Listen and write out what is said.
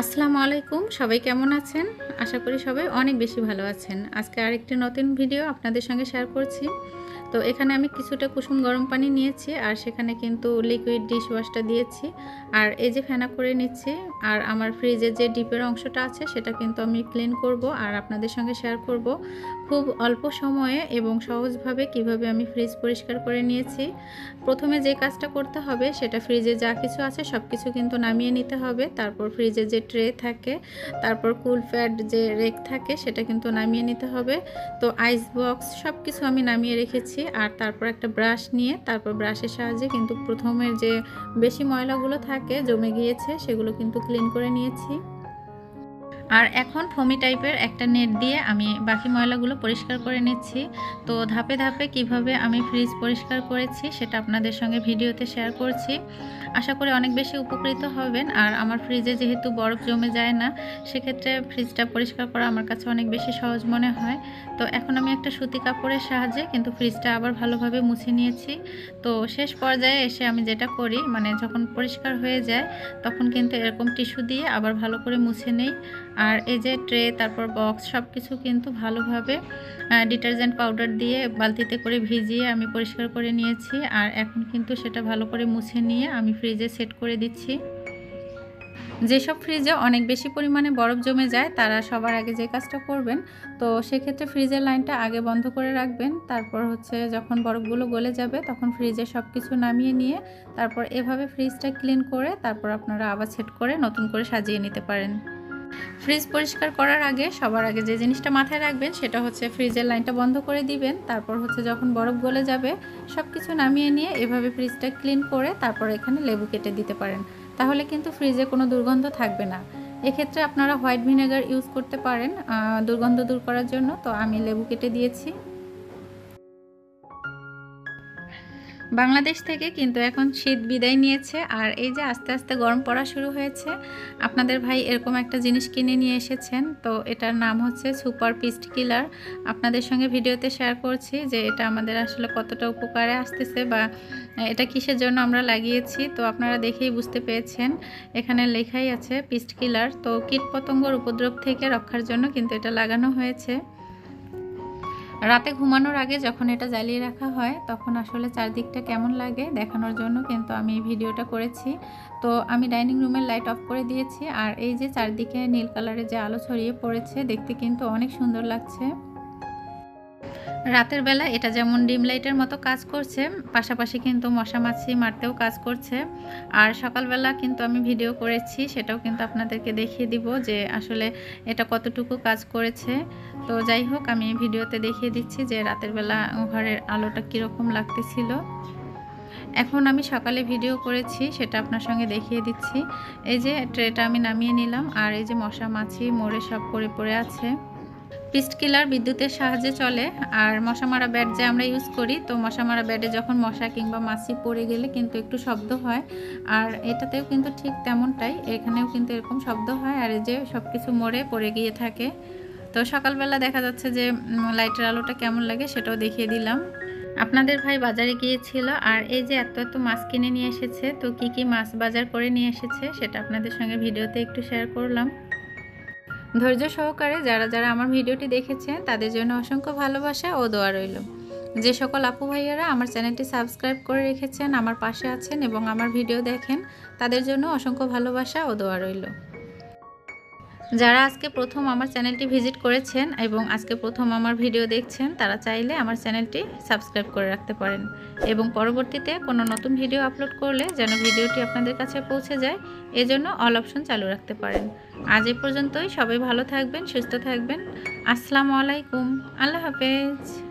আসসালামু আলাইকুম। সবাই কেমন আছেন? আশা করি সবাই অনেক বেশি ভালো আছেন। আজকে আরেকটি নতুন ভিডিও আপনাদের সঙ্গে শেয়ার করছি। তো এখানে আমি কিছুটা কুসুম গরম পানি নিয়েছি আর সেখানে কিন্তু লিকুইড ডিশ ওয়াশটা দিয়েছি। আর এই যে ফেনা করে নিচ্ছি। আর আমার ফ্রিজের যে ডিপের অংশটা আছে সেটা কিন্তু আমি ক্লিন করব আর আপনাদের সঙ্গে শেয়ার করব খুব অল্প সময়ে এবং সহজভাবে কিভাবে আমি ফ্রিজ পরিষ্কার করে নিয়েছি। প্রথমে যে কাজটা করতে হবে সেটা ফ্রিজে যা কিছু আছে সব কিছু কিন্তু নামিয়ে নিতে হবে। তারপর ফ্রিজে যে ট্রে থাকে, তারপর কুল প্যাড যে রেক থাকে সেটা কিন্তু নামিয়ে নিতে হবে। তো আইস বক্স সব কিছু আমি নামিয়ে রেখেছি। আর তারপর একটা ব্রাশ নিয়ে তারপর ব্রাশের সাহায্যে কিন্তু প্রথমের যে বেশি ময়লাগুলো থাকে জমে গিয়েছে সেগুলো কিন্তু ক্লিন করে নিয়েছি। আর এখন ফোমি টাইপের একটা নেট দিয়ে আমি বাকি ময়লাগুলো পরিষ্কার করে নিচ্ছি। তো ধাপে ধাপে কিভাবে আমি ফ্রিজ পরিষ্কার করেছি সেটা আপনাদের সঙ্গে ভিডিওতে শেয়ার করছি। আশা করি অনেক বেশি উপকৃত হবেন। আর আমার ফ্রিজে যেহেতু বরফ জমে যায় না, সেক্ষেত্রে ফ্রিজটা পরিষ্কার করা আমার কাছে অনেক বেশি সহজ মনে হয়। তো এখন আমি একটা সুতি কাপড়ের সাহায্যে কিন্তু ফ্রিজটা আবার ভালোভাবে মুছে নিয়েছি। তো শেষ পর্যায়ে এসে আমি যেটা করি, মানে যখন পরিষ্কার হয়ে যায় তখন কিন্তু এরকম টিস্যু দিয়ে আবার ভালো করে মুছে নেই। আর এই যে ট্রে তারপর বক্স সব কিছু কিন্তু ভালোভাবে ডিটারজেন্ট পাউডার দিয়ে বালতিতে করে ভিজিয়ে আমি পরিষ্কার করে নিয়েছি। আর এখন কিন্তু সেটা ভালো করে মুছে নিয়ে আমি ফ্রিজে সেট করে দিচ্ছি। যেসব ফ্রিজে অনেক বেশি পরিমাণে বরফ জমে যায় তারা সবার আগে যে কাজটা করবেন, তো সেক্ষেত্রে ফ্রিজের লাইনটা আগে বন্ধ করে রাখবেন। তারপর হচ্ছে যখন বরফগুলো গলে যাবে তখন ফ্রিজে সব কিছু নামিয়ে নিয়ে তারপর এভাবে ফ্রিজটা ক্লিন করে তারপর আপনারা আবার সেট করে নতুন করে সাজিয়ে নিতে পারেন। ফ্রিজ পরিষ্কার করার আগে সবার আগে যে জিনিসটা মাথায় রাখবেন সেটা হচ্ছে ফ্রিজের লাইনটা বন্ধ করে দিবেন। তারপর হচ্ছে যখন বরফ গলে যাবে সব কিছু নামিয়ে নিয়ে এভাবে ফ্রিজটা ক্লিন করে তারপর এখানে লেবু কেটে দিতে পারেন। তাহলে কিন্তু ফ্রিজে কোনো দুর্গন্ধ থাকবে না। এক্ষেত্রে আপনারা হোয়াইট ভিনেগার ইউজ করতে পারেন দুর্গন্ধ দূর করার জন্য। তো আমি লেবু কেটে দিয়েছি। বাংলাদেশ থেকে কিন্তু এখন শীত বিদায় নিয়েছে আর এই যে আস্তে আস্তে গরম পড়া শুরু হয়েছে। আপনাদের ভাই এরকম একটা জিনিস কিনে নিয়ে এসেছেন। তো এটার নাম হচ্ছে সুপার পিস্ট কিলার। আপনাদের সঙ্গে ভিডিওতে শেয়ার করছি যে এটা আমাদের আসলে কতটা উপকারে আসতেছে বা এটা কিসের জন্য আমরা লাগিয়েছি। তো আপনারা দেখেই বুঝতে পেরেছেন, এখানে লেখাই আছে পিস্ট কিলার। তো কীটপতঙ্গর উপদ্রব থেকে রক্ষার জন্য কিন্তু এটা লাগানো হয়েছে। রাতে ঘুমানোর আগে যখন এটা জ্বালিয়ে রাখা হয় তখন আসলে চারদিকটা কেমন লাগে দেখানোর জন্য কিন্তু আমি এই ভিডিওটা করেছি। তো আমি ডাইনিং রুমের লাইট অফ করে দিয়েছি। আর এই যে চারদিকে নীল কালারের যে আলো ছড়িয়ে পড়েছে দেখতে কিন্তু অনেক সুন্দর লাগছে। রাতের বেলা এটা যেমন ডিম লাইটের মতো কাজ করছে, পাশাপাশি কিন্তু মশা মাছি মারতেও কাজ করছে। আর সকালবেলা কিন্তু আমি ভিডিও করেছি, সেটাও কিন্তু আপনাদেরকে দেখিয়ে দিব যে আসলে এটা কতটুকু কাজ করেছে। তো যাই হোক, আমি ভিডিওতে দেখিয়ে দিচ্ছি যে রাতের বেলা ঘরের আলোটা কীরকম লাগতেছিল। এখন আমি সকালে ভিডিও করেছি সেটা আপনার সঙ্গে দেখিয়ে দিচ্ছি। এই যে ট্রেটা আমি নামিয়ে নিলাম আর এই যে মশা মাছি মরে সব পড়ে আছে। পিস্ট কিলার বিদ্যুতের সাহায্যে চলে। আর মশা মারা ব্যাট যে আমরা ইউজ করি, তো মশা মারা ব্যাটে যখন মশা কিংবা মাছি পড়ে গেলে কিন্তু একটু শব্দ হয়। আর এটাতেও কিন্তু ঠিক তেমনটাই, এখানেও কিন্তু এরকম শব্দ হয় আর এই যে সব কিছু মরে পড়ে গিয়ে থাকে। তো সকালবেলা দেখা যাচ্ছে যে লাইটের আলোটা কেমন লাগে সেটাও দেখিয়ে দিলাম। আপনাদের ভাই বাজারে গিয়েছিল আর এই যে এত এত মাছ কিনে নিয়ে এসেছে। তো কি কি মাছ বাজার করে নিয়ে এসেছে সেটা আপনাদের সঙ্গে ভিডিওতে একটু শেয়ার করলাম। ধৈর্য সহকারে যারা যারা আমার ভিডিওটি দেখেছেন তাদের জন্য অসংখ্য ভালোবাসা ও দোয়া রইল। যে সকল আপু ভাইয়ারা আমার চ্যানেলটি সাবস্ক্রাইব করে রেখেছেন, আমার পাশে আছেন এবং আমার ভিডিও দেখেন, তাদের জন্য অসংখ্য ভালোবাসা ও দোয়া রইল। যারা আজকে প্রথম আমার চ্যানেলটি ভিজিট করেছেন এবং আজকে প্রথম আমার ভিডিও দেখছেন তারা চাইলে আমার চ্যানেলটি সাবস্ক্রাইব করে রাখতে পারেন এবং পরবর্তীতে কোনো নতুন ভিডিও আপলোড করলে যেন ভিডিওটি আপনাদের কাছে পৌঁছে যায় এজন্য অল অপশন চালু রাখতে পারেন। আজ এই পর্যন্তই। সবাই ভালো থাকবেন, সুস্থ থাকবেন। আসসালামু আলাইকুম। আল্লাহ হাফেজ।